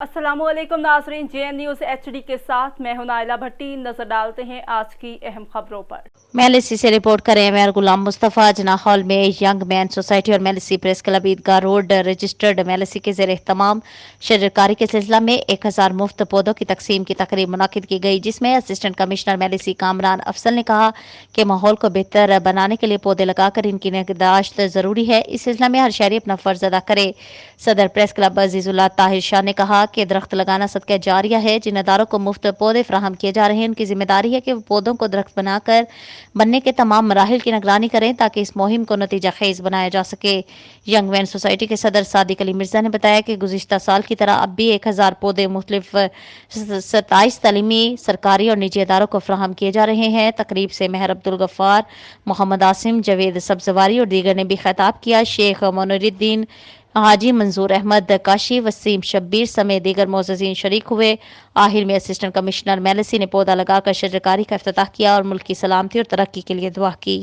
अस्सलाम वालेकुम नाजरीन, JN न्यूज़ HD के साथ मैं हूं नाइला भट्टी। नजर डालते हैं आज की अहम खबरों पर। मेलिसी से रिपोर्ट करें मेयर गुलाम मुस्तफ़ा। जना हॉल में यंग मैन सोसाइटी और मेलिसी प्रेस क्लब ईदगाह रोड रजिस्टर्ड मेलिसी के ज़ेर एहतमाम शजरकारी के सिलसिला में 1000 मुफ्त पौधों की तकसीम की तकरीब मुनाकिद की गई, जिसमें असिस्टेंट कमिश्नर मेलिसी कामरान अफसल ने कहा कि माहौल को बेहतर बनाने के लिए पौधे लगाकर इनकी निगहदाश्त जरूरी है। इस सिलसिला में हर शहरी अपना फर्ज अदा करे। सदर प्रेस क्लब अजीजुल्लाह ताहिर शाह ने कहा कि दरख्त लगाना सदका जारिया है। जिन अदारों को मुफ्त पौधे फराहम किए जा रहे हैं, उनकी जिम्मेदारी है कि वो पौधों को दरख्त बनाकर बनने के तमाम मराहिल की निगरानी करें ताकि इस मुहिम को नतीजा खेज बनाया जा सके। यंग मैन सोसाइटी के सदर सादिक अली मिर्जा ने बताया कि गुज़िश्ता साल की तरह अब भी 1000 पौधे मुख्तलिफ 27 तालीमी सरकारी और निजी अदारों को फराहम किए जा रहे हैं। तकरीब से मेहर अब्दुल गफ्फार, मोहम्मद आसिम, जवेद सब्जवारी और दीगर ने भी खिताब किया। शेख मोनुरुद्दीन, हाजी मंजूर अहमद काशी, वसीम शब्बीर समेत दीगर मोअज़्ज़ज़ीन शरीक हुए। आखिर में असिस्टेंट कमिश्नर मेलिसी ने पौधा लगाकर शजरकारी का इफ्तिताह किया और मुल्क की सलामती और तरक्की के लिए दुआ की।